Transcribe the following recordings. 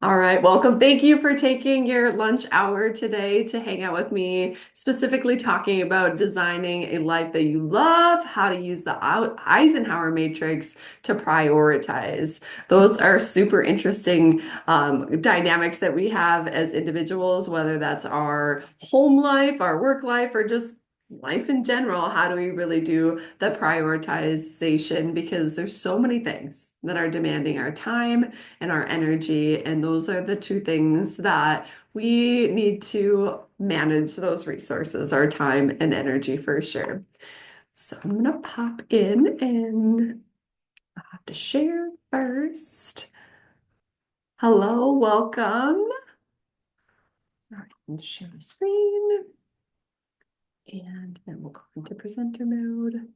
All right, welcome. Thank you for taking your lunch hour today to hang out with me, specifically talking about designing a life that you love, how to use the Eisenhower Matrix to prioritize. Those are super interesting dynamics that we have as individuals, whether that's our home life, our work life, or just life in general. How do we really do the prioritization? Because there's so many things that are demanding our time and our energy. And those are the two things that we need to manage those resources, our time and energy for sure. So I'm going to pop in and I have to share first. Hello, welcome. All right, and share the screen. And then we'll go into presenter mode.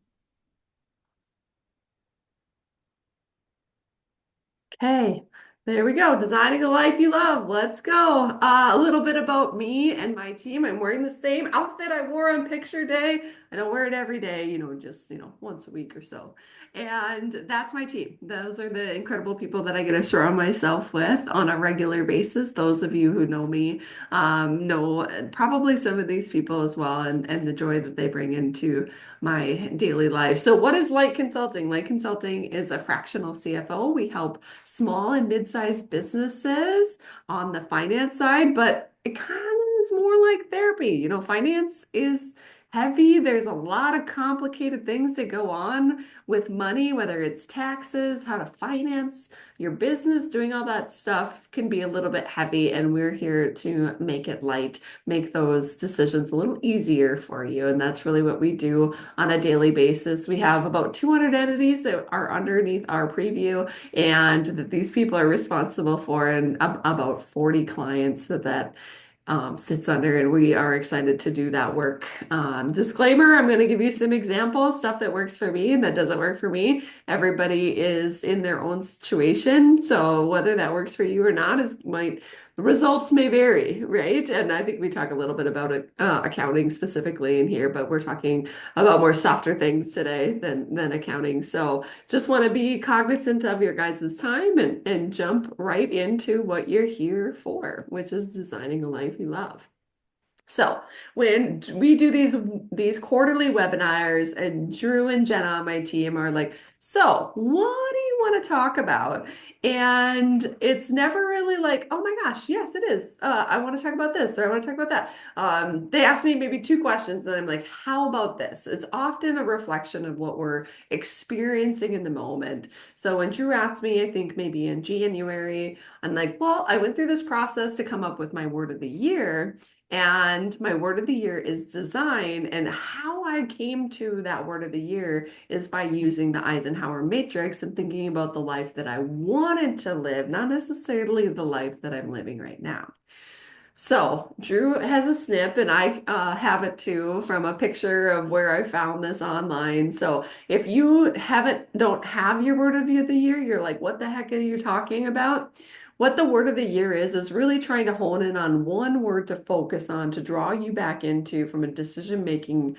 Okay, there we go. Designing a life you love. Let's go. A little bit about me and my team. I'm wearing the same outfit I wore on picture day. I don't wear it every day, just, once a week or so. And that's my team. Those are the incredible people that I get to surround myself with on a regular basis. Those of you who know me know probably some of these people as well and the joy that they bring into my daily life. So, what is Light Consulting? Light Consulting is a fractional CFO. We help small and mid-sized businesses on the finance side, but it kind of is more like therapy. Finance is heavy. There's a lot of complicated things that go on with money, whether it's taxes, how to finance your business, doing all that stuff can be a little bit heavy, and we're here to make it light, make those decisions a little easier for you. And that's really what we do on a daily basis. We have about 200 entities that are underneath our preview and that these people are responsible for, and about 40 clients that sits under, and we are excited to do that work. Disclaimer, I'm going to give you some examples, stuff that works for me and that doesn't work for me. Everybody is in their own situation, so whether that works for you or not is might the results may vary, right? And I think we talk a little bit about it, accounting specifically in here, but we're talking about more softer things today than accounting. So just want to be cognizant of your guys' time and jump right into what you're here for, which is designing a life you love. So when we do these quarterly webinars, and Drew and Jenna on my team are like, so what do you want to talk about? And it's never really like, oh my gosh, yes, it is. I want to talk about this or I want to talk about that. They ask me maybe two questions, and I'm like, how about this? It's often a reflection of what we're experiencing in the moment. So when Drew asked me, I think maybe in January, I'm like, well, I went through this process to come up with my word of the year. And my word of the year is design. And how I came to that word of the year is by using the Eisenhower Matrix and thinking about the life that I wanted to live, not necessarily the life that I'm living right now. So Drew has a snip, and I have it too from a picture of where I found this online. So if you don't have your word of the year, you're like, what the heck are you talking about? What the word of the year is really trying to hone in on one word to focus on to draw you back into from a decision making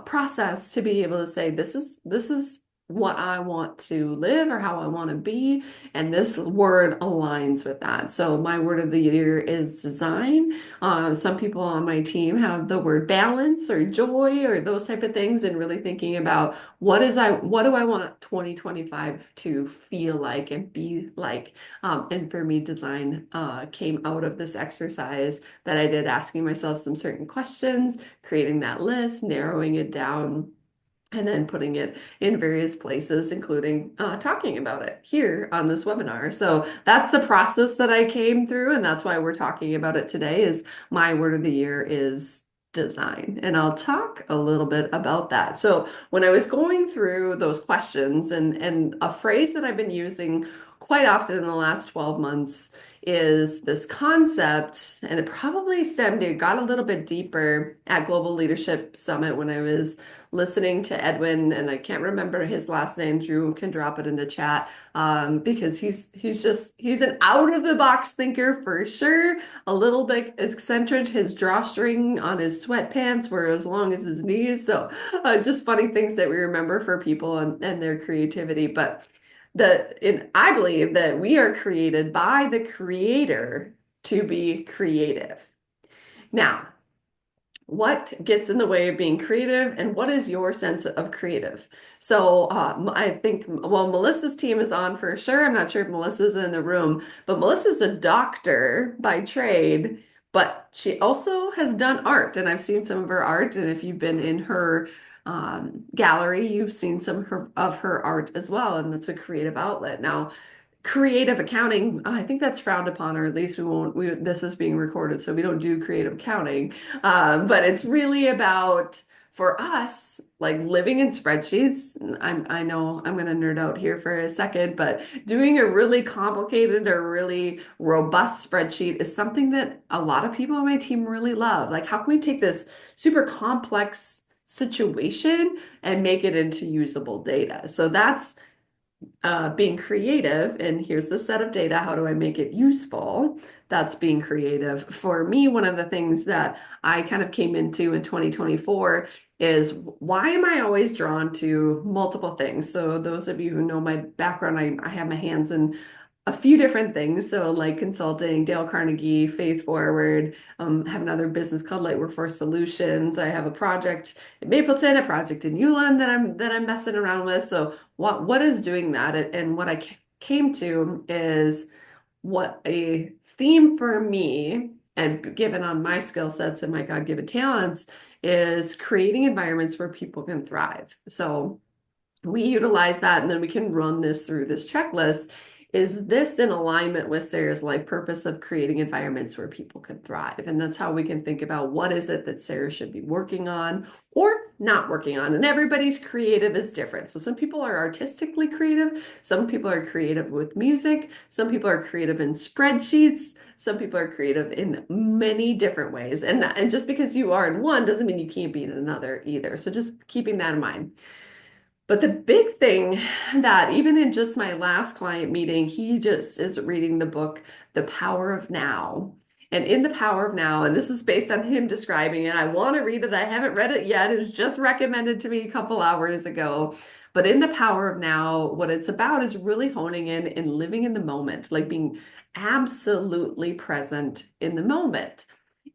process to be able to say, this is what I want to live or how I want to be. And this word aligns with that. So my word of the year is design. Some people on my team have the word balance or joy or those type of things, and really thinking about what do I want 2025 to feel like and be like. And for me, design came out of this exercise that I did, asking myself some certain questions, creating that list, narrowing it down, and then putting it in various places, including talking about it here on this webinar. So that's the process that I came through, and that's why we're talking about it today. Is my word of the year is design, and I'll talk a little bit about that. So when I was going through those questions, and a phrase that I've been using quite often in the last 12 months is this concept, and it probably it got a little bit deeper at Global Leadership Summit when I was listening to Edwin, and I can't remember his last name. Drew can drop it in the chat, because he's an out of the box thinker for sure. A little bit eccentric. His drawstring on his sweatpants were as long as his knees. So just funny things that we remember for people and their creativity. But I believe that we are created by the creator to be creative. Now, what gets in the way of being creative and what is your sense of creative? So I think, well, Melissa's team is on for sure. I'm not sure if Melissa's in the room, but Melissa's a doctor by trade, but she also has done art, and I've seen some of her art. And if you've been in her gallery, you've seen some of her art as well, and that's a creative outlet. Now, creative accounting, I think that's frowned upon, or at least this is being recorded, so we don't do creative accounting. But it's really about, for us, like living in spreadsheets. I know I'm going to nerd out here for a second, but doing a really complicated or really robust spreadsheet is something that a lot of people on my team really love. Like, how can we take this super complex situation and make it into usable data? So that's being creative, and here's the set of data. How do I make it useful? That's being creative. For me, one of the things that I kind of came into in 2024 is, why am I always drawn to multiple things? So those of you who know my background, I have my hands in a few different things. So like consulting, Dale Carnegie, Faith Forward, have another business called Light Workforce Solutions. I have a project in Mapleton, a project in Ulan that I'm messing around with. So what is doing that? And what I came to is, what a theme for me, and given on my skill sets and my God-given talents, is creating environments where people can thrive. So we utilize that, and then we can run this through this checklist. Is this in alignment with Sarah's life purpose of creating environments where people can thrive? And that's how we can think about, what is it that Sarah should be working on or not working on. And everybody's creative is different. So some people are artistically creative, some people are creative with music, some people are creative in spreadsheets, some people are creative in many different ways. And just because you are in one doesn't mean you can't be in another either. So just keeping that in mind. But the big thing, that even in just my last client meeting, he just is reading the book, The Power of Now. And in The Power of Now, and this is based on him describing it, I want to read it. I haven't read it yet. It was just recommended to me a couple hours ago. But in The Power of Now, what it's about is really honing in and living in the moment, like being absolutely present in the moment.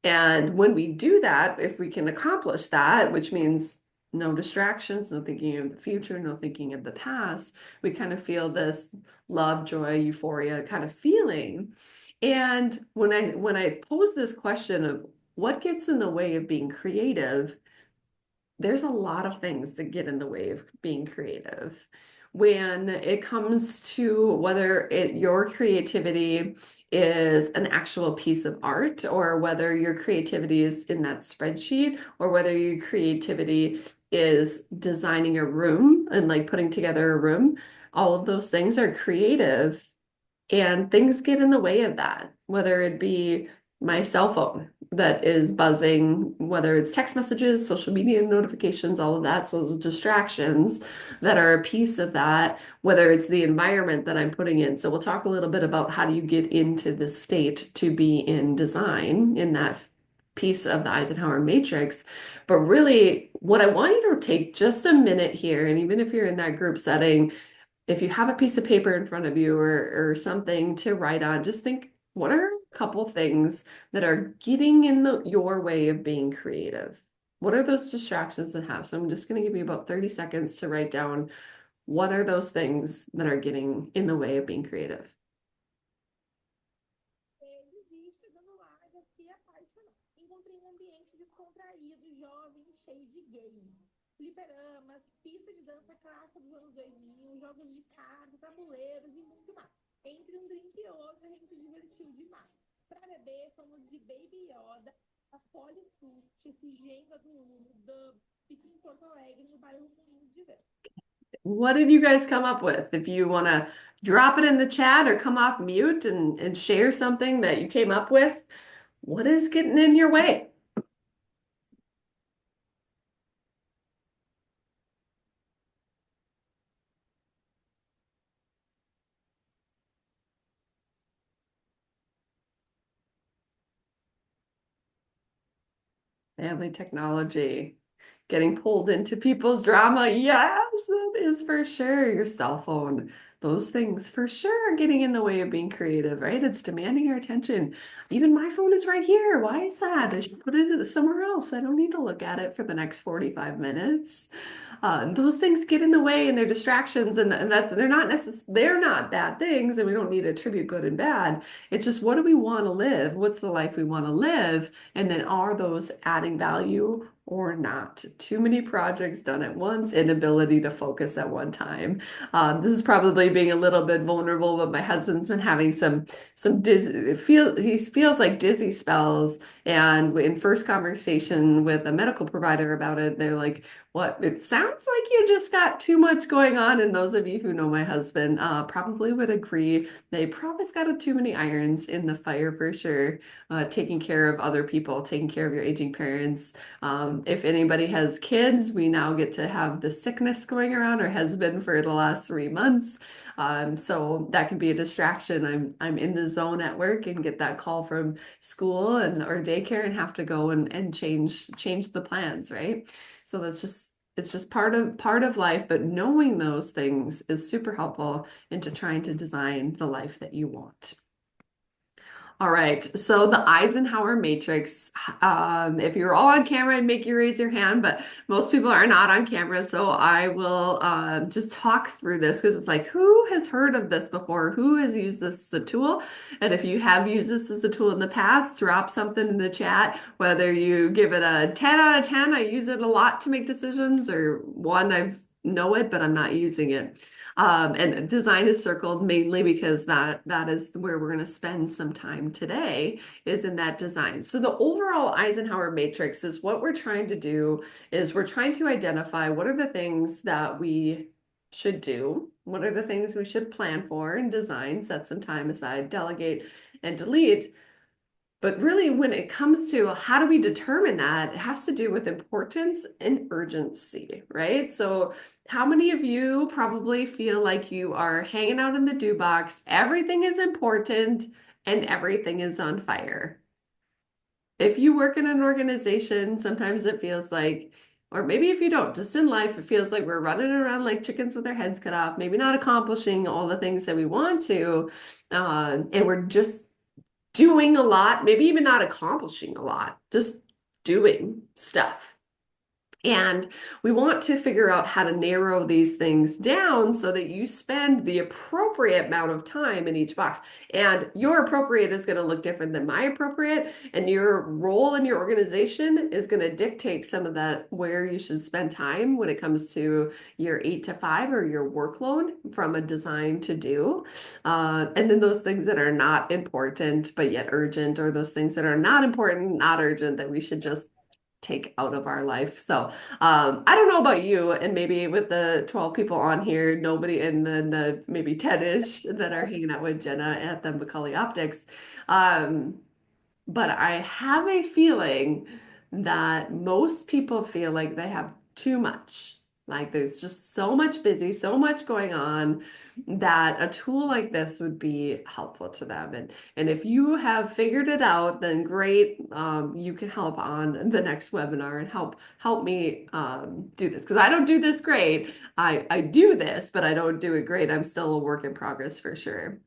And when we do that, if we can accomplish that, which means no distractions, no thinking of the future, no thinking of the past, we kind of feel this love, joy, euphoria kind of feeling. And when I pose this question of what gets in the way of being creative, there's a lot of things that get in the way of being creative. When it comes to whether your creativity is an actual piece of art, or whether your creativity is in that spreadsheet, or whether your creativity is designing a room and like putting together a room, all of those things are creative, and things get in the way of that, whether it be my cell phone that is buzzing, whether it's text messages, social media notifications, all of that. So those distractions that are a piece of that, whether it's the environment that I'm putting in. So we'll talk a little bit about how do you get into the state to be in design in that piece of the Eisenhower Matrix. But really, what I want you to take just a minute here, and even if you're in that group setting, if you have a piece of paper in front of you, or something to write on, just think, what are a couple things that are getting in your way of being creative? What are those distractions that have? So I'm just going to give you about 30 seconds to write down, what are those things that are getting in the way of being creative? Desista, dando largas e apaixonado. Encontrei um ambiente descontraído, jovem, cheio de games. Fliperamas, pista de dança clássica dos anos 2000, jogos de cartas, tabuleiros e muito mais. Entre um drink e outro, a gente se divertiu demais. Pra beber, fomos de Baby Yoda, a Polissuit, esse Jenga do Uno, Dub, fica em Porto Alegre, no bairro Moinho de Vento. What did you guys come up with? If you want to drop it in the chat or come off mute and share something that you came up with, what is getting in your way? Family technology. getting pulled into people's drama. Yes, that is for sure. Your cell phone, those things for sure are getting in the way of being creative, right? It's demanding your attention. Even my phone is right here. Why is that? I should put it somewhere else. I don't need to look at it for the next 45 minutes. Those things get in the way and they're distractions, and they're not bad things, and we don't need to attribute good and bad. It's just what do we want to live? What's the life we want to live? And then are those adding value or not? Too many projects done at once, inability to focus at one time. This is probably being a little bit vulnerable, but my husband's been having some dizzy he feels like dizzy spells. And in first conversation with a medical provider about it, they're like, what? It sounds like you just got too much going on. And those of you who know my husband probably would agree. They probably's got too many irons in the fire for sure. Taking care of other people, taking care of your aging parents. If anybody has kids, we now get to have the sickness going around, or has been for the last 3 months. So that can be a distraction. I'm in the zone at work and get that call from school and or daycare and have to go and change the plans, right? So it's just part of life, but knowing those things is super helpful into trying to design the life that you want. All right, so the Eisenhower Matrix. If you're all on camera, I'd make you raise your hand, but most people are not on camera, so I will just talk through this because it's like, who has heard of this before? Who has used this as a tool? And if you have used this as a tool in the past, drop something in the chat, whether you give it a 10 out of 10, I use it a lot to make decisions, or one, I've know it, but I'm not using it. And design is circled mainly because that is where we're going to spend some time today, is in that design. So the overall Eisenhower matrix is what we're trying to do is we're trying to identify what are the things that we should do, what are the things we should plan for and design, set some time aside, delegate and delete. But really, when it comes to how do we determine that, it has to do with importance and urgency, right? So, how many of you probably feel like you are hanging out in the dew box? Everything is important and everything is on fire. If you work in an organization, sometimes it feels like, or maybe if you don't, just in life, it feels like we're running around like chickens with our heads cut off, maybe not accomplishing all the things that we want to. And we're just doing a lot, maybe even not accomplishing a lot, just doing stuff. And we want to figure out how to narrow these things down so that you spend the appropriate amount of time in each box. And your appropriate is going to look different than my appropriate. And your role in your organization is going to dictate some of that where you should spend time when it comes to your 8 to 5 or your workload from a design to do. And then those things that are not important but yet urgent, or those things that are not important, not urgent, that we should just take out of our life. So I don't know about you, and maybe with the 12 people on here, nobody, and then the maybe 10-ish that are hanging out with Jenna at the Macaulay Optics. Um, but I have a feeling that most people feel like they have too much. Like there's just so much busy, so much going on that a tool like this would be helpful to them. And if you have figured it out, then great. You can help on the next webinar and help me do this because I don't do this great. I do this, but I don't do it great. I'm still a work in progress for sure.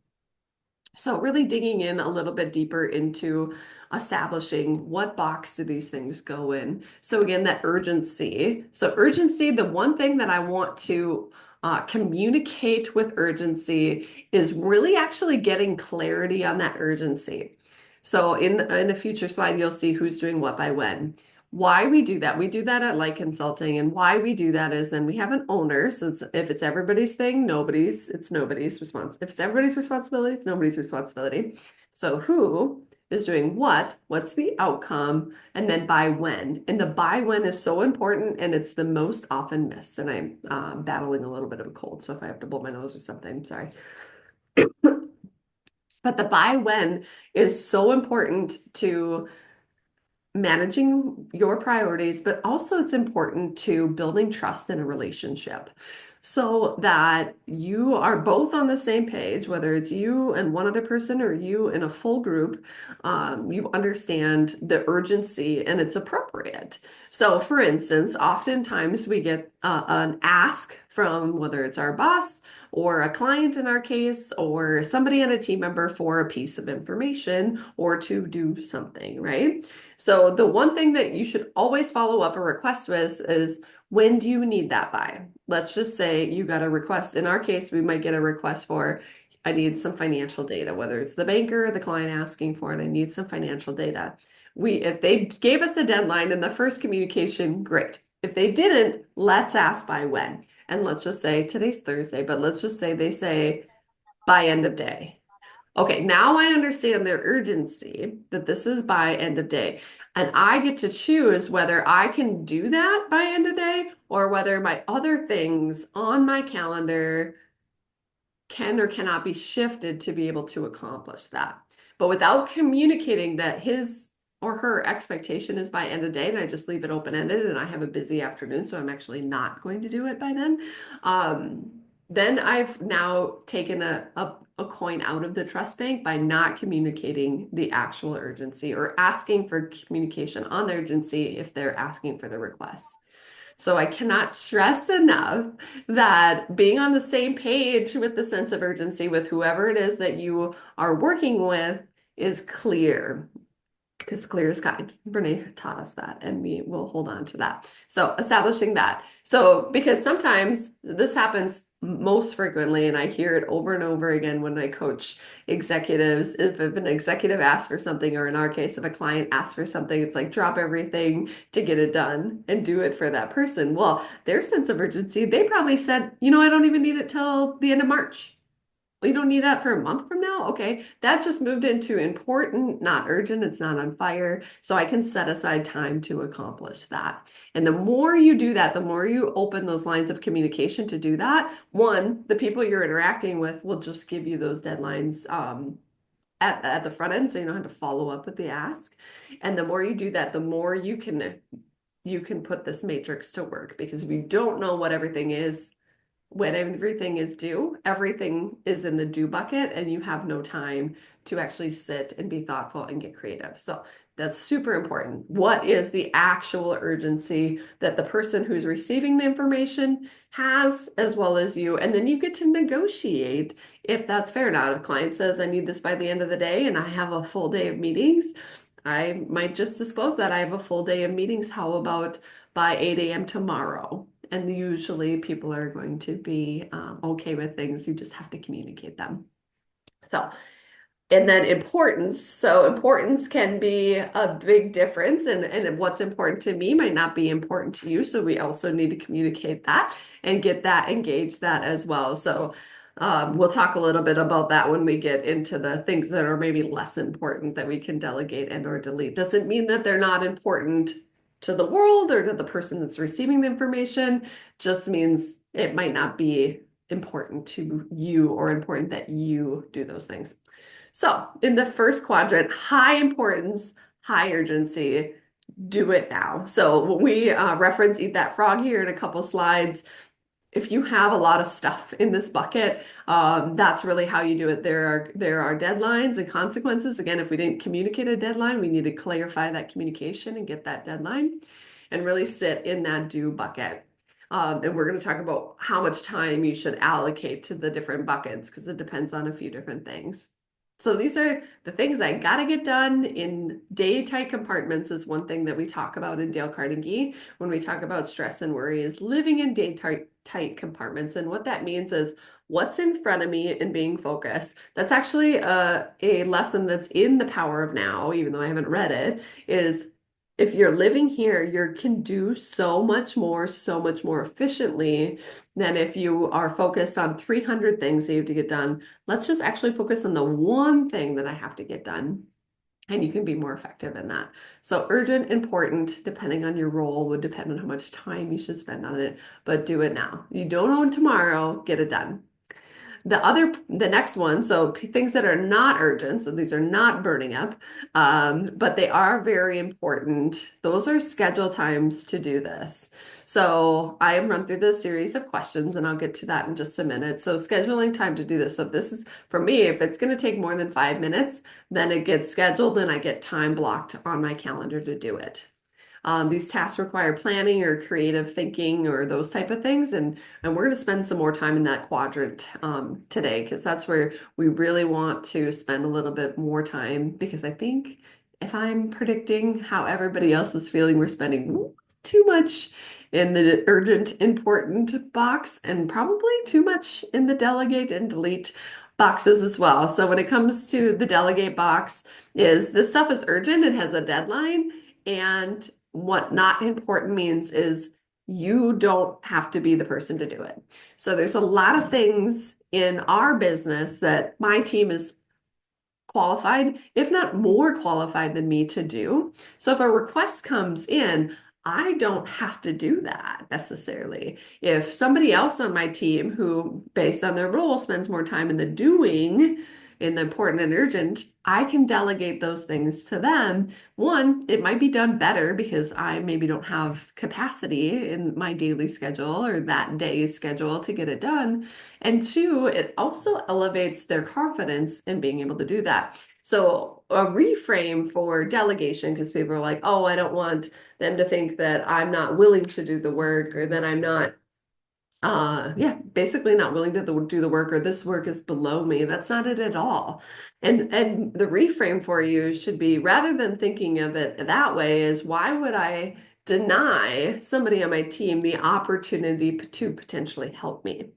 So really digging in a little bit deeper into establishing what box do these things go in. So again, that urgency. So urgency, the one thing that I want to communicate with urgency is really actually getting clarity on that urgency. So in a future slide, you'll see who's doing what by when. Why we do that at Light Consulting, and why we do that is then we have an owner. So if it's everybody's thing, it's nobody's response. If it's everybody's responsibility, it's nobody's responsibility. So who is doing what? What's the outcome? And then by when? And the by when is so important, and it's the most often missed. And I'm battling a little bit of a cold, so if I have to blow my nose or something, sorry. But the by when is so important to managing your priorities, but also it's important to building trust in a relationship. so that you are both on the same page, whether it's you and one other person or you in a full group, you understand the urgency and it's appropriate. So, for instance, oftentimes we get an ask from whether it's our boss or a client in our case, or somebody and a team member for a piece of information or to do something, right? So, the one thing that you should always follow up a request with is when do you need that by? Let's just say you got a request. In our case, we might get a request for, I need some financial data, whether it's the banker or the client asking for it, I need some financial data. If they gave us a deadline in the first communication, great. If they didn't, let's ask by when. And let's just say today's Thursday, but let's just say they say by end of day. Okay, now I understand their urgency that this is by end of day. And I get to choose whether I can do that by end of day or whether my other things on my calendar can or cannot be shifted to be able to accomplish that. But without communicating that his or her expectation is by end of day, and I just leave it open-ended and I have a busy afternoon, so I'm actually not going to do it by um, then I've now taken a coin out of the trust bank by not communicating the actual urgency or asking for communication on the urgency if they're asking for the request. So I cannot stress enough that being on the same page with the sense of urgency with whoever it is that you are working with is clear because clear is kind. Brene taught us that, and we will hold on to that. So establishing that. So because sometimes this happens most frequently, and I hear it over and over again when I coach executives. If an executive asks for something, or in our case, if a client asks for something, it's like drop everything to get it done and do it for that person. Well, their sense of urgency, they probably said, I don't even need it till the end of March. Well, you don't need that for a month from now? Okay. That just moved into important, not urgent. It's not on fire. So I can set aside time to accomplish that. And the more you do that, the more you open those lines of communication to do that, one, the people you're interacting with will just give you those deadlines at the front end. So you don't have to follow up with the ask. And the more you do that, the more you can put this matrix to work because if you don't know what everything is, when everything is due, everything is in the due bucket, and you have no time to actually sit and be thoughtful and get creative. So that's super important. What is the actual urgency that the person who's receiving the information has, as well as you? And then you get to negotiate if that's fair. Now, if a client says, I need this by the end of the day, and I have a full day of meetings, I might just disclose that I have a full day of meetings. How about by 8 a.m. tomorrow? And usually people are going to be okay with things. You just have to communicate them. So, and then importance. So importance can be a big difference, and what's important to me might not be important to you. So we also need to communicate that and get that, engage that as well. So we'll talk a little bit about that when we get into the things that are maybe less important that we can delegate and or delete. Doesn't mean that they're not important to the world or to the person that's receiving the information, just means it might not be important to you or important that you do those things. So, in the first quadrant, high importance, high urgency, do it now. So, when we reference Eat That Frog here in a couple slides, if you have a lot of stuff in this bucket, that's really how you do it. There are deadlines and consequences. Again, if we didn't communicate a deadline, we need to clarify that communication and get that deadline and really sit in that due bucket. And we're going to talk about how much time you should allocate to the different buckets because it depends on a few different things. So these are the things I got to get done in day-tight compartments is one thing that we talk about in Dale Carnegie when we talk about stress and worry is living in day-tight compartments. And what that means is what's in front of me and being focused. That's actually a lesson that's in The Power of Now, even though I haven't read it, is if you're living here, you can do so much more efficiently than if you are focused on 300 things that you have to get done. Let's just actually focus on the one thing that I have to get done. And you can be more effective in that. So urgent, important, depending on your role, would depend on how much time you should spend on it, but do it now. You don't own tomorrow, get it done. the next one, so things that are not urgent, so these are not burning up, but they are very important. Those are scheduled times to do this. So I am run through this series of questions, and I'll get to that in just a minute. So scheduling time to do this. So if this is for me, if it's going to take more than 5 minutes, then it gets scheduled and I get time blocked on my calendar to do it. These tasks require planning or creative thinking or those type of things. And we're going to spend some more time in that quadrant today because that's where we really want to spend a little bit more time because I think if I'm predicting how everybody else is feeling, we're spending too much in the urgent, important box and probably too much in the delegate and delete boxes as well. So when it comes to the delegate box, is this stuff is urgent, it has a deadline, and what not important means is you don't have to be the person to do it. So there's a lot of things in our business that my team is qualified, if not more qualified than me to do. So if a request comes in, I don't have to do that necessarily. If somebody else on my team who, based on their role, spends more time in the doing, in the important and urgent, I can delegate those things to them. One, it might be done better because I maybe don't have capacity in my daily schedule or that day's schedule to get it done. And two, it also elevates their confidence in being able to do that. So a reframe for delegation, because people are like, oh, I don't want them to think that I'm not willing to do the work or that I'm not yeah, basically not willing to do the work or this work is below me. That's not it at all. And the reframe for you should be rather than thinking of it that way is why would I deny somebody on my team the opportunity to potentially help me?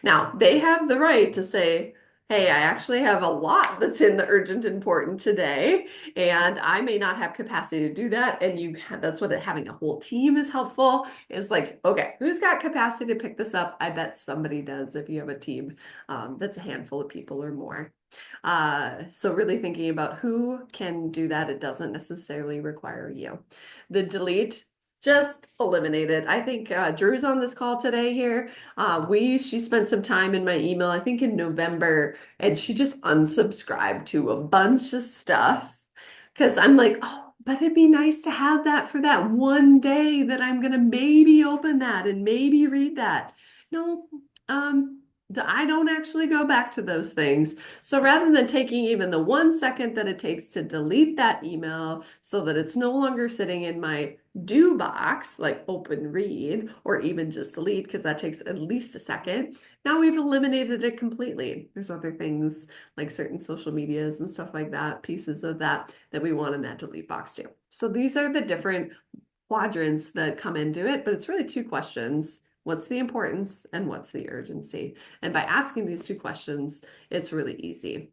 Now, they have the right to say, hey, I actually have a lot that's in the urgent important today, and I may not have capacity to do that. And that's what having a whole team is helpful is like, okay, who's got capacity to pick this up? I bet somebody does if you have a team that's a handful of people or more. So really thinking about who can do that. It doesn't necessarily require you. The delete, just eliminate it. I think Drew's on this call today here. She spent some time in my email, I think in November, and she just unsubscribed to a bunch of stuff because I'm like, oh, but it'd be nice to have that for that one day that I'm gonna maybe open that and maybe read that. No, I don't actually go back to those things. So rather than taking even the 1 second that it takes to delete that email so that it's no longer sitting in my do box, like open read, or even just delete, because that takes at least a second. Now we've eliminated it completely. There's other things like certain social medias and stuff like that, pieces of that that we want in that delete box too. So these are the different quadrants that come into it, but it's really two questions. What's the importance and what's the urgency? And by asking these two questions, it's really easy.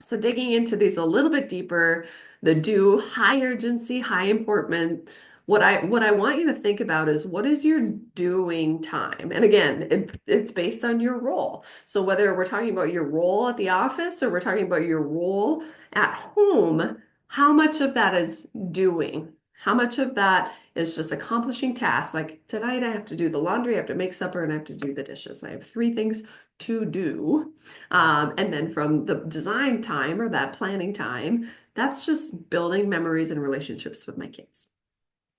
So digging into these a little bit deeper, the do, high urgency, high important. What I want you to think about is what is your doing time? And again, it's based on your role. So whether we're talking about your role at the office or we're talking about your role at home, how much of that is doing? How much of that is just accomplishing tasks? Like tonight I have to do the laundry, I have to make supper, and I have to do the dishes. I have three things to do. And then from the design time or that planning time, that's just building memories and relationships with my kids.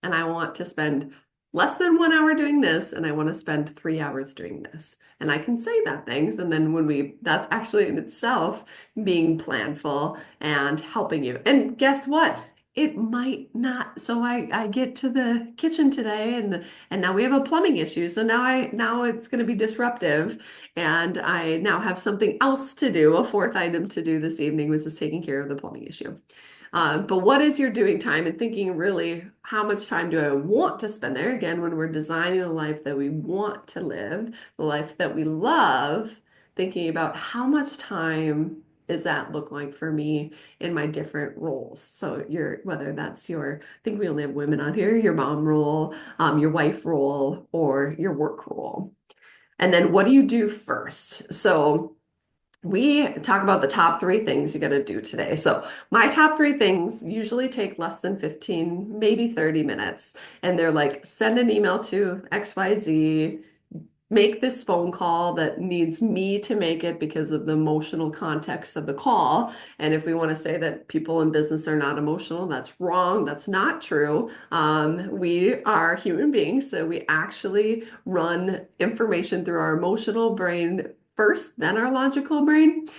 And I want to spend less than 1 hour doing this, and I want to spend 3 hours doing this. And I can say that things. And then that's actually in itself being planful and helping you. And guess what? It might not. So I get to the kitchen today and now we have a plumbing issue. So now it's going to be disruptive. And I now have something else to do, a fourth item to do this evening, which is taking care of the plumbing issue. But what is your doing time and thinking really how much time do I want to spend there? Again, when we're designing the life that we want to live, the life that we love, thinking about how much time does that look like for me in my different roles? So whether that's I think we only have women on here, your mom role, your wife role, or your work role. And then what do you do first? So we talk about the top three things you got to do today. So my top three things usually take less than 15, maybe 30 minutes. And they're like, send an email to XYZ, make this phone call that needs me to make it because of the emotional context of the call. And if we want to say that people in business are not emotional, that's wrong. That's not true. We are human beings, so we actually run information through our emotional brain first, then our logical brain.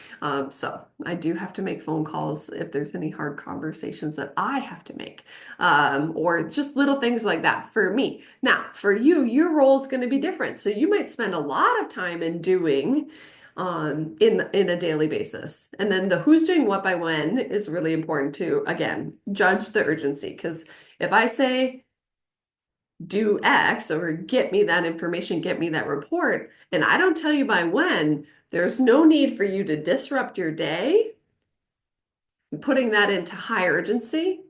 So I do have to make phone calls if there's any hard conversations that I have to make, or just little things like that for me. Now, for you, your role is going to be different. So you might spend a lot of time in doing in a daily basis. And then the who's doing what by when is really important to, again, judge the urgency. Because if I say do X or get me that information, get me that report, and I don't tell you by when, there's no need for you to disrupt your day putting that into high urgency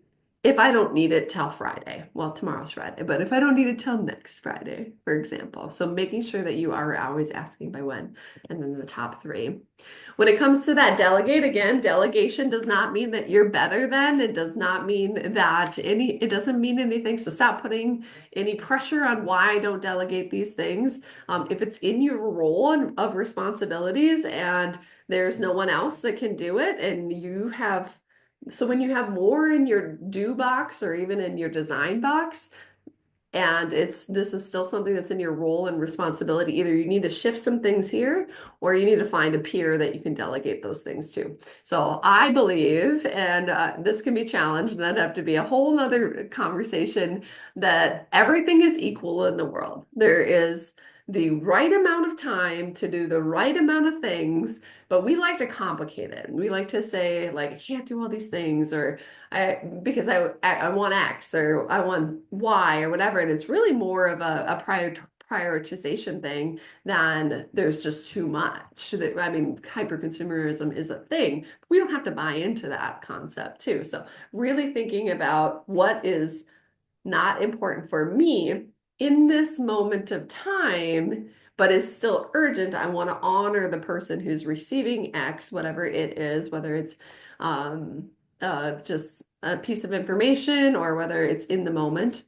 if I don't need it till Friday. Well, tomorrow's Friday, but if I don't need it till next Friday, for example. So making sure that you are always asking by when, and then the top three. When it comes to that delegate, again, delegation does not mean that you're better than. It does not mean that it doesn't mean anything. So stop putting any pressure on why I don't delegate these things. If it's in your role of responsibilities and there's no one else that can do it, and you have, so when you have more in your do box or even in your design box, and this is still something that's in your role and responsibility. Either you need to shift some things here or you need to find a peer that you can delegate those things to. So I believe, and this can be challenged, and that'd have to be a whole nother conversation, that everything is equal in the world. There is the right amount of time to do the right amount of things, but we like to complicate it. We like to say, like, I can't do all these things, or because I want X or I want Y or whatever. And it's really more of a prioritization thing than there's just too much. I mean, hyperconsumerism is a thing. We don't have to buy into that concept too. So really thinking about what is not important for me in this moment of time, but is still urgent. I want to honor the person who's receiving X, whatever it is, whether it's just a piece of information or whether it's in the moment.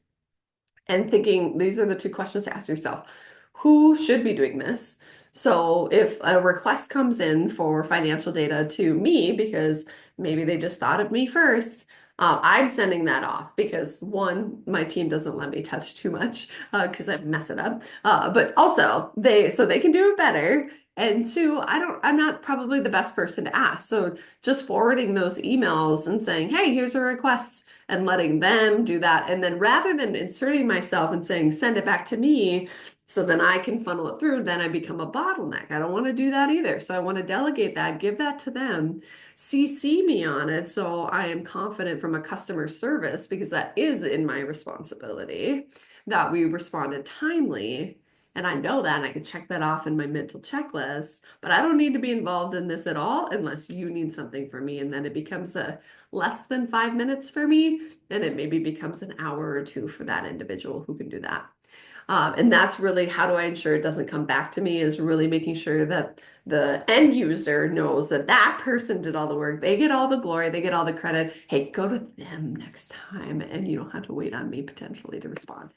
And thinking these are the two questions to ask yourself. Who should be doing this? So if a request comes in for financial data to me, because maybe they just thought of me first, I'm sending that off because one, my team doesn't let me touch too much because I mess it up. But also so they can do it better. And two, I'm not probably the best person to ask. So just forwarding those emails and saying, hey, here's a request, and letting them do that. And then rather than inserting myself and saying, send it back to me, so then I can funnel it through, then I become a bottleneck. I don't want to do that either. So I want to delegate that, give that to them, CC me on it. So I am confident from a customer service, because that is in my responsibility, that we responded timely. And I know that, and I can check that off in my mental checklist, but I don't need to be involved in this at all unless you need something from me. And then it becomes a less than 5 minutes for me, and it maybe becomes an hour or two for that individual who can do that. And that's really, how do I ensure it doesn't come back to me, is really making sure that the end user knows that that person did all the work. They get all the glory, they get all the credit. Hey, go to them next time, and you don't have to wait on me potentially to respond.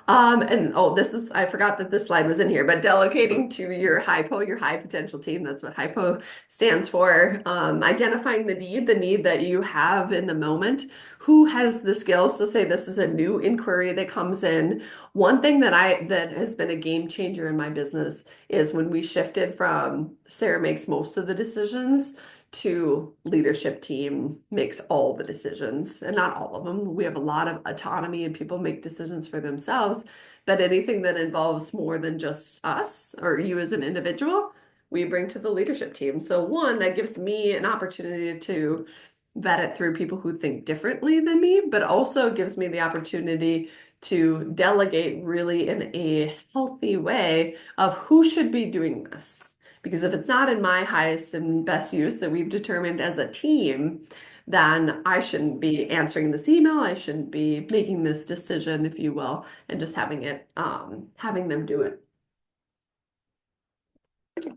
And oh, I forgot that this slide was in here, but delegating to your HIPO, your high potential team, that's what HIPO stands for. Identifying the need that you have in the moment. Who has the skills to say this is a new inquiry that comes in? One thing that has been a game changer in my business is when we shifted from Sarah makes most of the decisions to leadership team makes all the decisions, and not all of them. We have a lot of autonomy and people make decisions for themselves, but anything that involves more than just us or you as an individual, we bring to the leadership team. So one, that gives me an opportunity to vet it through people who think differently than me, but also gives me the opportunity to delegate really in a healthy way of who should be doing this. Because if it's not in my highest and best use that we've determined as a team, then I shouldn't be answering this email. I shouldn't be making this decision, if you will, and just having them do it.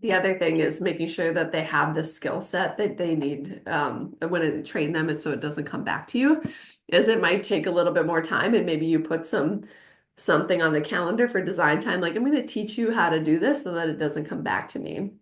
The other thing is making sure that they have the skill set that they need when it train them, and so it doesn't come back to you. Is it might take a little bit more time, and maybe you put some something on the calendar for design time, like I'm going to teach you how to do this so that it doesn't come back to me.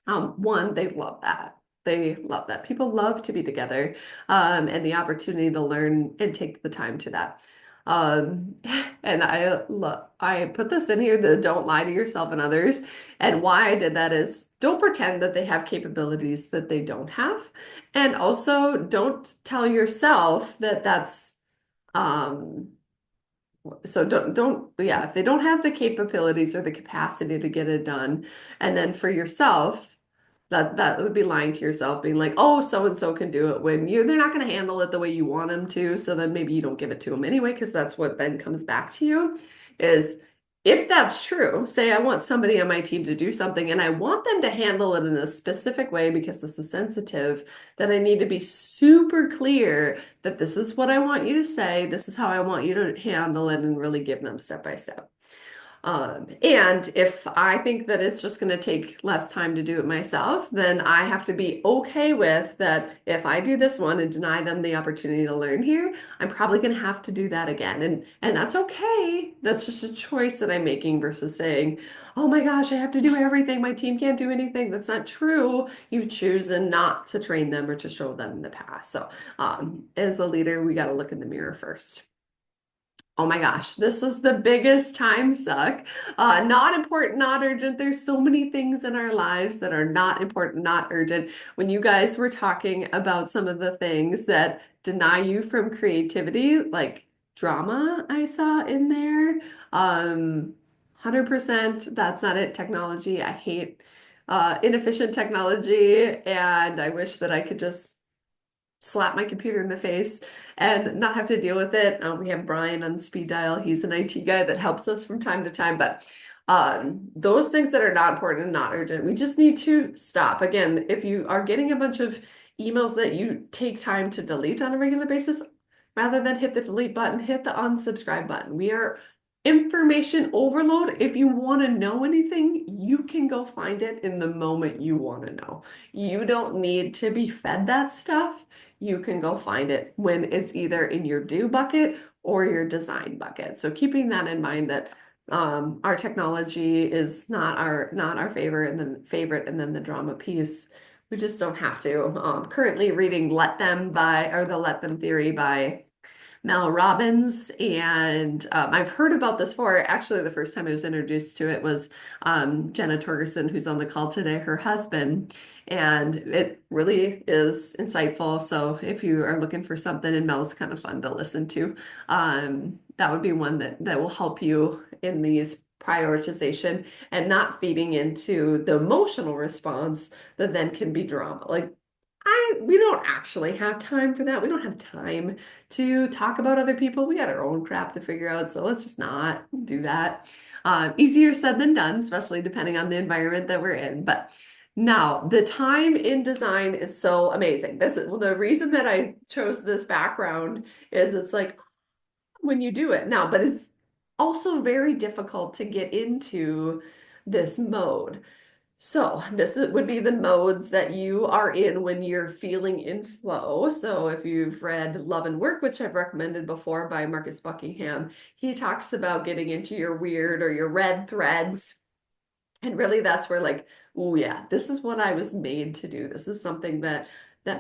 One, they love that. They love that. People love to be together, and the opportunity to learn and take the time to that. Um, and I put this in here, the don't lie to yourself and others. And why I did that is don't pretend that they have capabilities that they don't have. And also don't tell yourself that that's um so yeah, if they don't have the capabilities or the capacity to get it done, and then for yourself, that would be lying to yourself, being like, oh, so and so can do it when they're not going to handle it the way you want them to. So then maybe you don't give it to them anyway, because that's what then comes back to you is if that's true, say I want somebody on my team to do something and I want them to handle it in a specific way because this is sensitive, then I need to be super clear that this is what I want you to say, this is how I want you to handle it, and really give them step by step. And if I think that it's just going to take less time to do it myself, then I have to be okay with that. If I do this one and deny them the opportunity to learn here, I'm probably going to have to do that again. And that's okay. That's just a choice that I'm making versus saying, "Oh my gosh, I have to do everything. My team can't do anything." That's not true. You've chosen not to train them or to show them in the past. So, as a leader, we got to look in the mirror first. Oh my gosh, this is the biggest time suck. Not important, not urgent. There's so many things in our lives that are not important, not urgent. When you guys were talking about some of the things that deny you from creativity, like drama, I saw in there. 100%, that's not it. Technology, I hate inefficient technology, and I wish that I could just slap my computer in the face and not have to deal with it. We have Brian on speed dial. He's an IT guy that helps us from time to time, but those things that are not important and not urgent, we just need to stop. Again, if you are getting a bunch of emails that you take time to delete on a regular basis, rather than hit the delete button, hit the unsubscribe button. We are information overload. If you want to know anything, you can go find it in the moment you want to know. You don't need to be fed that stuff. You can go find it when it's either in your do bucket or your design bucket. So keeping that in mind that our technology is not our favorite and then the drama piece. We just don't have to. Currently reading Let Them by or the Let Them Theory by Mel Robbins, and I've heard about this before. Actually, the first time I was introduced to it was Jenna Torgerson, who's on the call today, her husband, and it really is insightful. So if you are looking for something, and Mel's kind of fun to listen to, that would be one that will help you in these prioritization and not feeding into the emotional response that then can be drama. Like we don't actually have time for that. We don't have time to talk about other people. We got our own crap to figure out, so let's just not do that. Easier said than done, especially depending on the environment that we're in. But now, the time in design is so amazing. This is well, the reason that I chose this background is it's like when you do it now, but it's also very difficult to get into this mode. So would be the modes that you are in when you're feeling in flow. So if you've read Love and Work, which I've recommended before by Marcus Buckingham, he talks about getting into your weird or your red threads. And really that's where like, oh yeah, this is what I was made to do. This is something that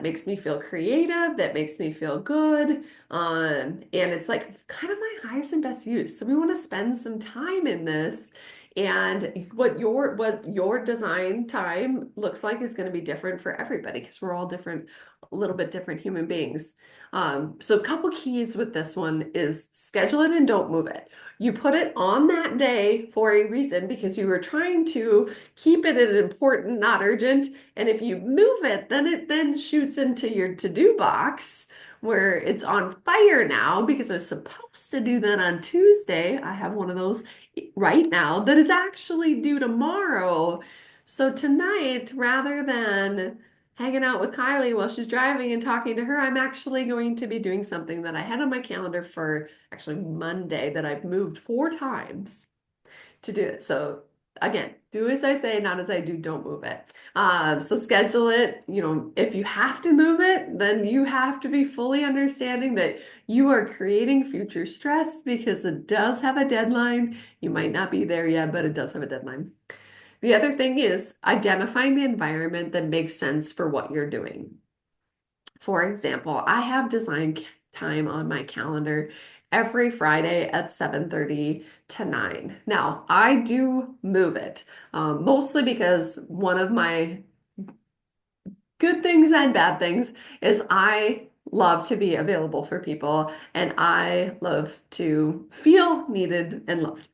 makes me feel creative, that makes me feel good. And it's like kind of my highest and best use. So we want to spend some time in this. And what your design time looks like is going to be different for everybody because we're all different, a little bit different human beings. So a couple keys with this one is schedule it and don't move it. You put it on that day for a reason because you were trying to keep it an important, not urgent. And if you move it, then it then shoots into your to-do box where it's on fire now because I was supposed to do that on Tuesday. I have one of those right now that is actually due tomorrow. So tonight, rather than hanging out with Kylie while she's driving and talking to her, I'm actually going to be doing something that I had on my calendar for actually Monday that I've moved 4 times to do it. So again, do as I say, not as I do, don't move it. So schedule it. If you have to move it, then you have to be fully understanding that you are creating future stress because it does have a deadline. You might not be there yet, but it does have a deadline. The other thing is identifying the environment that makes sense for what you're doing. For example, I have time on my calendar every Friday at 7:30 to 9. Now, I do move it, mostly because one of my good things and bad things is I love to be available for people and I love to feel needed and loved.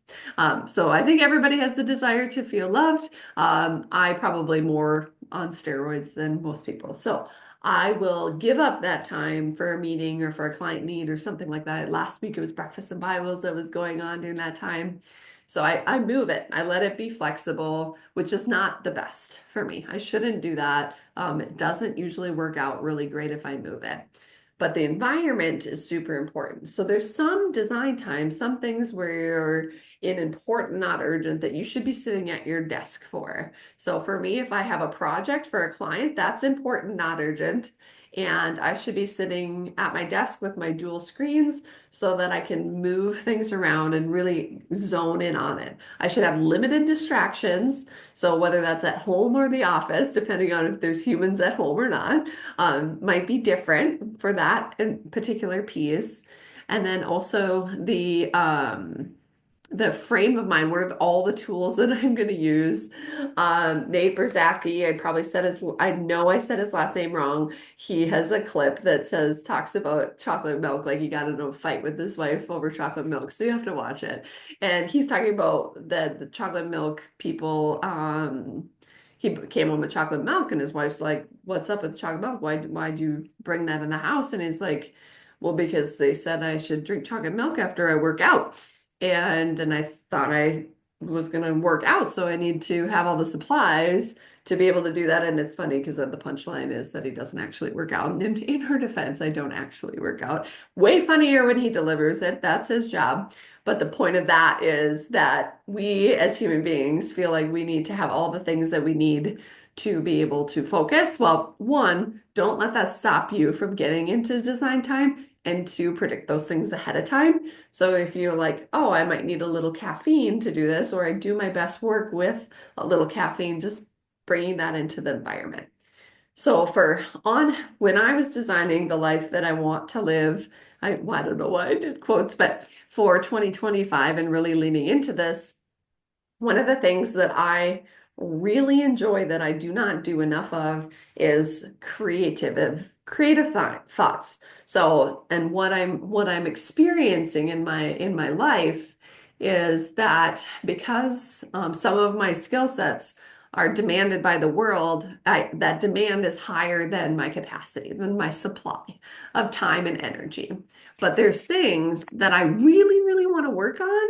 So I think everybody has the desire to feel loved. I probably more on steroids than most people. So I will give up that time for a meeting or for a client need or something like that. Last week it was breakfast and Bibles that was going on during that time. So I move it. I let it be flexible, which is not the best for me. I shouldn't do that. It doesn't usually work out really great if I move it. But the environment is super important. So there's some design time, some things where you're in important, not urgent, that you should be sitting at your desk for. So for me, if I have a project for a client, that's important, not urgent. And I should be sitting at my desk with my dual screens so that I can move things around and really zone in on it. I should have limited distractions. So whether that's at home or the office, depending on if there's humans at home or not, might be different for that in particular piece. And then also the frame of mind, what are all the tools that I'm going to use? Nate Berzaki, I know I said his last name wrong. He has a clip that talks about chocolate milk, like he got in a fight with his wife over chocolate milk. So you have to watch it. And he's talking about the chocolate milk people. He came home with chocolate milk, and his wife's like, "What's up with chocolate milk? Why'd you bring that in the house?" And he's like, "Well, because they said I should drink chocolate milk after I work out." And I thought I was going to work out, so I need to have all the supplies to be able to do that. And it's funny because the punchline is that he doesn't actually work out. And in her defense, I don't actually work out. Way funnier when he delivers it. That's his job. But the point of that is that we as human beings feel like we need to have all the things that we need to be able to focus. Well, one, don't let that stop you from getting into design time. And two, predict those things ahead of time. So if you're like, oh, I might need a little caffeine to do this, or I do my best work with a little caffeine, just bringing that into the environment. So when I was designing the life that I want to live, well, I don't know why I did quotes, but for 2025 and really leaning into this, one of the things that I really enjoy that I do not do enough of is creative thoughts. So, and what I'm experiencing in my life is that because some of my skill sets are demanded by the world, that demand is higher than my capacity, than my supply of time and energy. But there's things that I really, really want to work on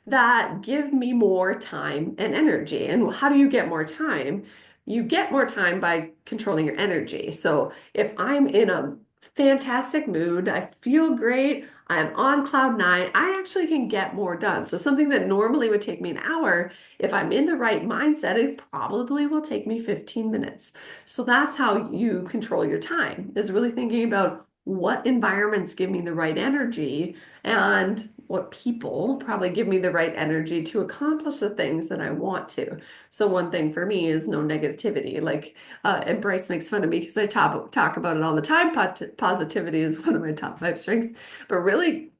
that give me more time and energy. And how do you get more time? You get more time by controlling your energy. So if I'm in a fantastic mood, I feel great, I'm on cloud nine, I actually can get more done. So something that normally would take me an hour, if I'm in the right mindset, it probably will take me 15 minutes. So that's how you control your time, is really thinking about what environments give me the right energy and what people probably give me the right energy to accomplish the things that I want to. So one thing for me is no negativity. Like, and Bryce makes fun of me because I talk about it all the time. Positivity is one of my top five strengths, but really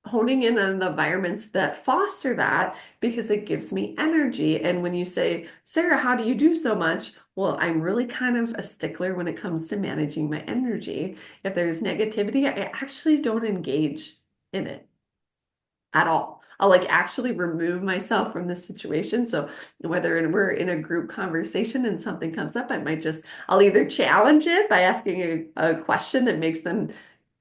honing in on the environments that foster that because it gives me energy. And when you say, Sarah, how do you do so much? Well, I'm really kind of a stickler when it comes to managing my energy. If there's negativity, I actually don't engage in it at all. I'll like actually remove myself from the situation. So whether we're in a group conversation and something comes up, I'll either challenge it by asking a question that makes them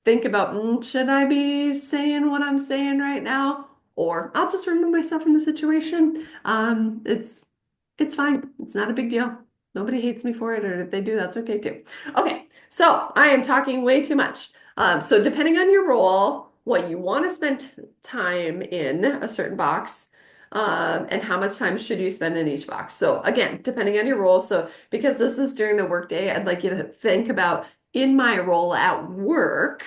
think about, should I be saying what I'm saying right now? Or I'll just remove myself from the situation. It's fine. It's not a big deal. Nobody hates me for it, or if they do, that's okay too. Okay, so I am talking way too much. So depending on your role, what you want to spend time in a certain box, and how much time should you spend in each box. So again, depending on your role. So because this is during the workday, I'd like you to think about in my role at work,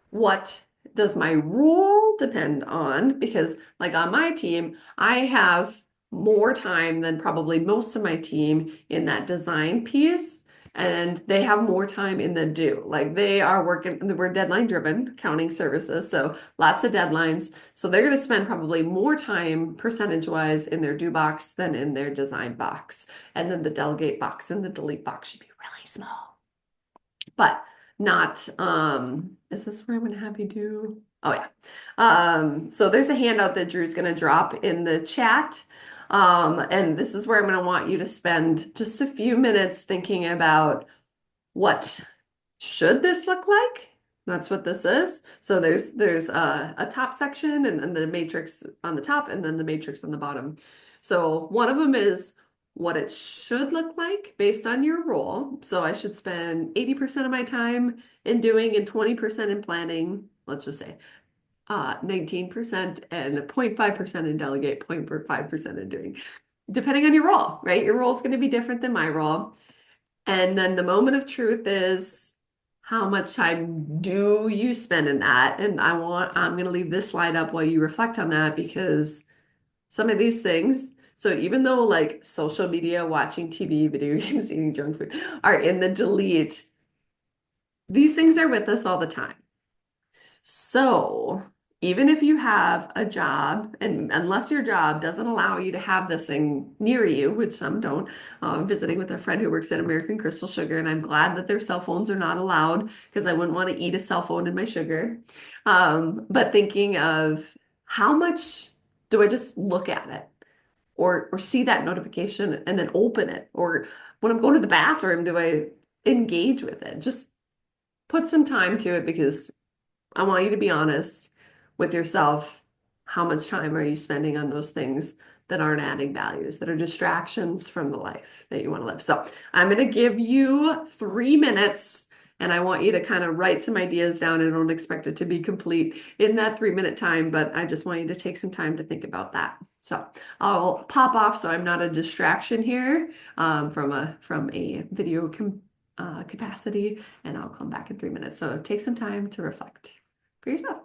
what does my role depend on? Because, like on my team, I have more time than probably most of my team in that design piece, and they have more time in the do. Like they are working, we're deadline driven, accounting services, so lots of deadlines. So they're going to spend probably more time percentage wise in their do box than in their design box. And then the delegate box and the delete box should be really small, but not is this where I'm gonna have you do? Oh yeah. So there's a handout that Drew's gonna drop in the chat. And this is where I'm gonna want you to spend just a few minutes thinking about what should this look like? That's what this is. So there's a top section and the matrix on the top and then the matrix on the bottom. So one of them is what it should look like based on your role. So I should spend 80% of my time in doing and 20% in planning. Let's just say 19% and 0.5% in delegate, 0.5% in doing, depending on your role, right? Your role is going to be different than my role. And then the moment of truth is how much time do you spend in that? And I'm going to leave this slide up while you reflect on that because some of these things, so even though like social media, watching TV, video games, eating junk food are in the delete, these things are with us all the time. So even if you have a job, and unless your job doesn't allow you to have this thing near you, which some don't, I'm visiting with a friend who works at American Crystal Sugar, and I'm glad that their cell phones are not allowed because I wouldn't want to eat a cell phone in my sugar. But thinking of how much do I just look at it or see that notification and then open it? Or when I'm going to the bathroom, do I engage with it? Just put some time to it because I want you to be honest with yourself. How much time are you spending on those things that aren't adding values, that are distractions from the life that you want to live? So I'm going to give you 3 minutes and I want you to kind of write some ideas down. I don't expect it to be complete in that 3 minute time, but I just want you to take some time to think about that. So I'll pop off so I'm not a distraction here from a video capacity, and I'll come back in 3 minutes. So take some time to reflect for yourself.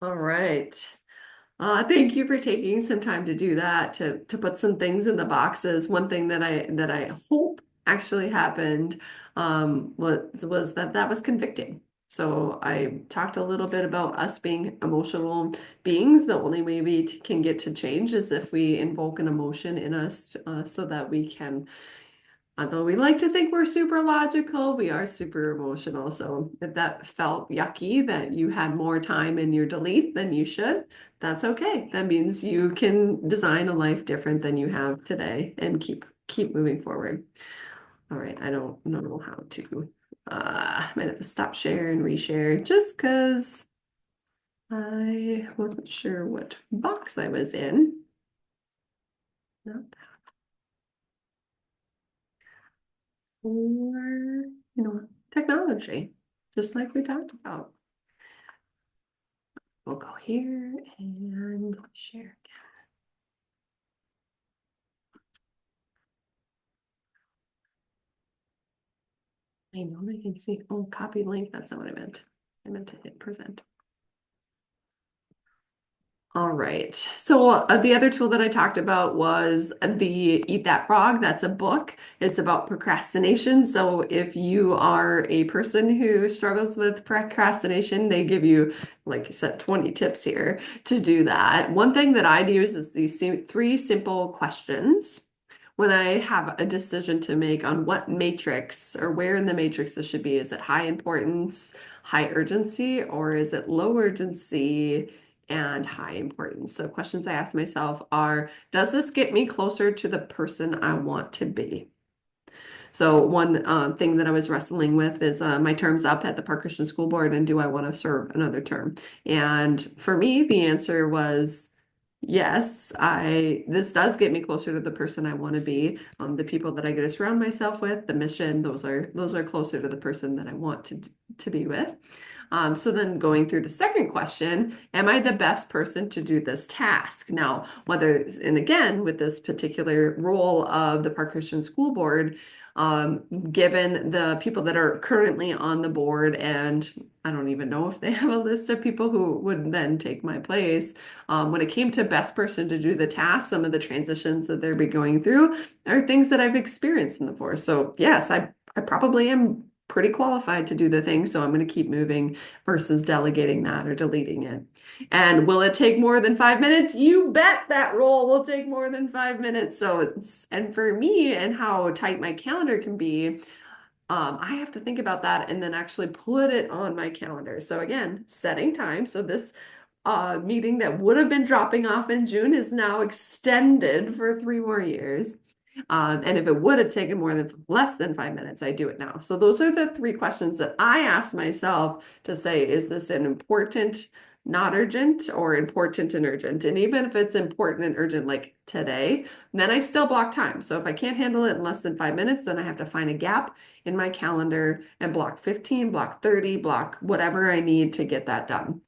All right. Thank you for taking some time to do that, to put some things in the boxes. One thing that I hope actually happened was that was convicting. So I talked a little bit about us being emotional beings. The only way we can get to change is if we invoke an emotion in us, so that we can. Although we like to think we're super logical, we are super emotional. So if that felt yucky that you had more time in your delete than you should, that's okay. That means you can design a life different than you have today and keep moving forward. All right, I don't know how to might have to stop share and reshare just because I wasn't sure what box I was in. Not for, technology, just like we talked about. We'll go here and share. I know they can see. Oh, copy link. That's not what I meant. I meant to hit present. All right. So the other tool that I talked about was the Eat That Frog. That's a book. It's about procrastination. So if you are a person who struggles with procrastination, they give you, like you said, 20 tips here to do that. One thing that I'd use is these three simple questions when I have a decision to make on what matrix or where in the matrix this should be. Is it high importance, high urgency, or is it low urgency and high importance? So questions I ask myself are, does this get me closer to the person I want to be? So one thing that I was wrestling with is my term's up at the Park Christian School Board, and do I want to serve another term? And for me, the answer was yes, this does get me closer to the person I want to be. The people that I get to surround myself with, the mission, those are closer to the person that I want to be with. So then going through the second question, am I the best person to do this task? Now, and again, with this particular role of the Park Christian School Board, given the people that are currently on the board, and I don't even know if they have a list of people who would then take my place. When it came to best person to do the task, some of the transitions that they'll be going through are things that I've experienced in the force. So yes, I probably am pretty qualified to do the thing. So I'm going to keep moving versus delegating that or deleting it. And will it take more than 5 minutes? You bet that role will take more than 5 minutes. And for me and how tight my calendar can be, I have to think about that and then actually put it on my calendar. So again, setting time. So this meeting that would have been dropping off in June is now extended for 3 more years. And if it would have taken less than 5 minutes, I do it now. So those are the three questions that I ask myself to say, is this an important, not urgent, or important and urgent? And even if it's important and urgent, like today, then I still block time. So if I can't handle it in less than 5 minutes, then I have to find a gap in my calendar and block 15, block 30, block whatever I need to get that done.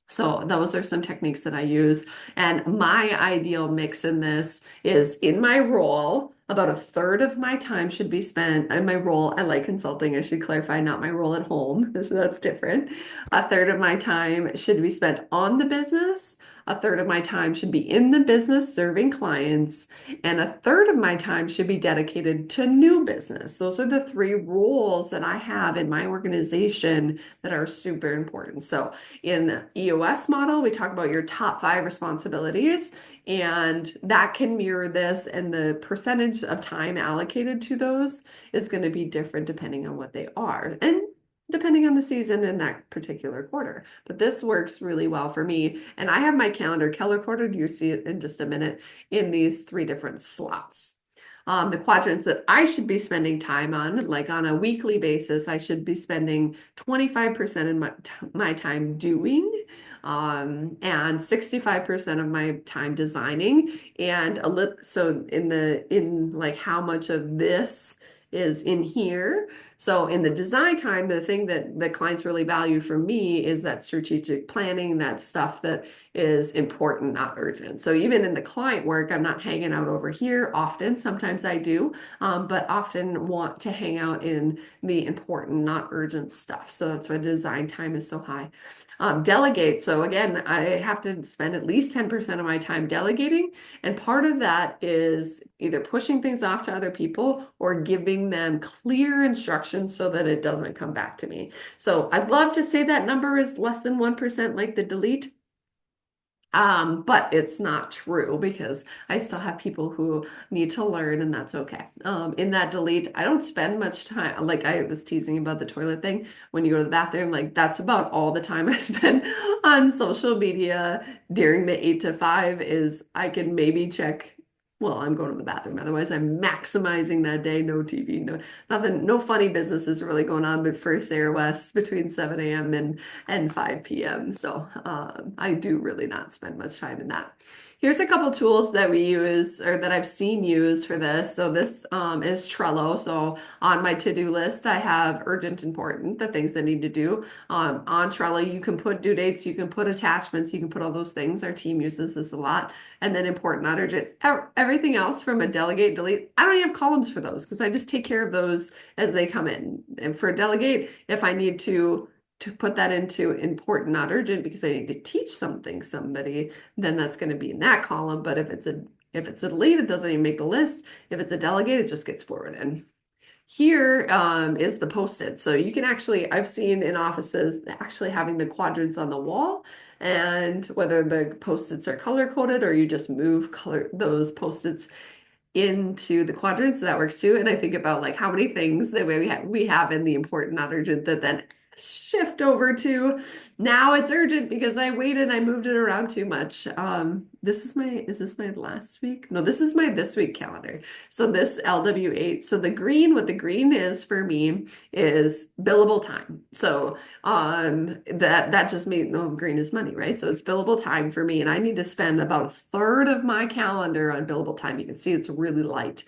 So those are some techniques that I use. And my ideal mix in this is in my role, about a third of my time should be spent in my role. I like consulting, I should clarify, not my role at home. So that's different. A third of my time should be spent on the business. A third of my time should be in the business serving clients. And a third of my time should be dedicated to new business. Those are the three roles that I have in my organization that are super important. So in the EOS model, we talk about your top 5 responsibilities, and that can mirror this, and the percentage of time allocated to those is going to be different depending on what they are. And depending on the season in that particular quarter. But this works really well for me. And I have my calendar color coded. You see it in just a minute in these 3 different slots. The quadrants that I should be spending time on, like on a weekly basis, I should be spending 25% of my time doing, and 65% of my time designing, and a little so in like how much of this is in here. So in the design time, the thing that the clients really value from me is that strategic planning, that stuff that is important, not urgent. So even in the client work, I'm not hanging out over here often. Sometimes I do, but often want to hang out in the important, not urgent stuff. So that's why design time is so high. Delegate. So again, I have to spend at least 10% of my time delegating. And part of that is either pushing things off to other people or giving them clear instructions so that it doesn't come back to me. So I'd love to say that number is less than 1% like the delete. But it's not true because I still have people who need to learn, and that's okay. In that delete, I don't spend much time. Like I was teasing about the toilet thing when you go to the bathroom, like that's about all the time I spend on social media during the 8 to 5 is I can maybe check. Well, I'm going to the bathroom. Otherwise, I'm maximizing that day. No TV, no nothing, no funny businesses really going on. But for Sarah West between 7 a.m. and 5 p.m. So I do really not spend much time in that. Here's a couple tools that we use or that I've seen used for this. So this is Trello. So on my to-do list, I have urgent, important, the things I need to do. On Trello, you can put due dates, you can put attachments, you can put all those things. Our team uses this a lot. And then important, not urgent. Everything else from a delegate, delete, I don't even have columns for those because I just take care of those as they come in. And for a delegate, if I need to put that into important, not urgent, because I need to teach something somebody, then that's going to be in that column. But if it's a delete, it doesn't even make the list. If it's a delegate, it just gets forwarded. Here is the post-it. So you can actually, I've seen in offices actually having the quadrants on the wall, and whether the post-its are color coded or you just move color those post-its into the quadrants, that works too. And I think about like how many things that we have in the important, not urgent that then shift over to now it's urgent because I waited, I moved it around too much. Is this my last week? No, this is my this week calendar. So this LW8, so what the green is for me is billable time. So that just means no, green is money, right? So it's billable time for me, and I need to spend about a third of my calendar on billable time. You can see it's really light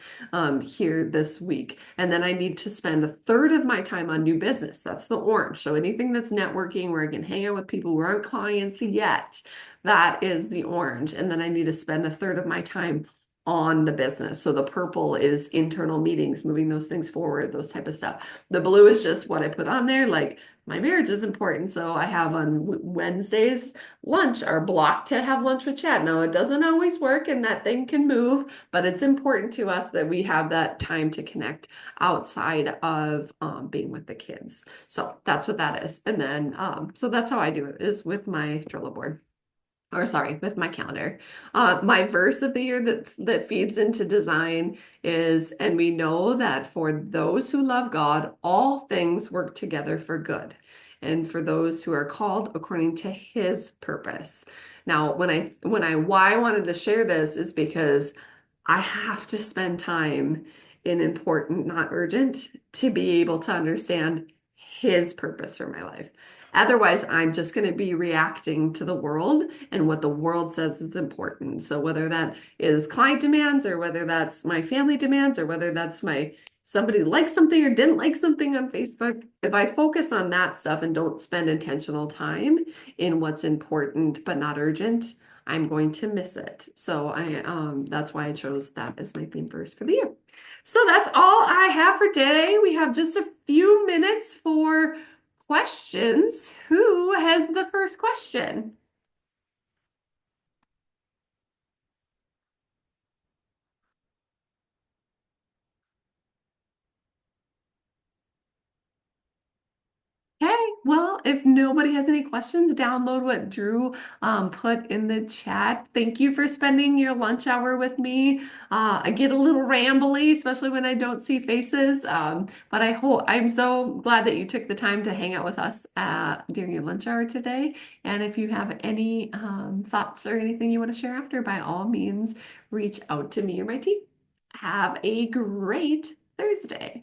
here this week. And then I need to spend a third of my time on new business. That's the orange. So anything that's networking where I can hang out with people who aren't clients yet, that is the orange. And then I need to spend a third of my time on the business. So the purple is internal meetings, moving those things forward, those type of stuff. The blue is just what I put on there, like my marriage is important. So I have on Wednesdays lunch are blocked to have lunch with Chad. Now it doesn't always work and that thing can move, but it's important to us that we have that time to connect outside of being with the kids. So that's what that is. And then so that's how I do it is with my Trello board or sorry, with my calendar. My verse of the year that feeds into design is, and we know that for those who love God, all things work together for good, and for those who are called according to His purpose. Now, why I wanted to share this is because I have to spend time in important, not urgent, to be able to understand His purpose for my life. Otherwise, I'm just going to be reacting to the world and what the world says is important. So whether that is client demands or whether that's my family demands or whether that's my somebody liked something or didn't like something on Facebook, if I focus on that stuff and don't spend intentional time in what's important but not urgent, I'm going to miss it. So that's why I chose that as my theme verse for the year. So that's all I have for today. We have just a few minutes for questions. Who has the first question? Okay, well, if nobody has any questions, download what Drew put in the chat. Thank you for spending your lunch hour with me. I get a little rambly, especially when I don't see faces. But I'm so glad that you took the time to hang out with us during your lunch hour today. And if you have any thoughts or anything you want to share after, by all means, reach out to me or my team. Have a great Thursday.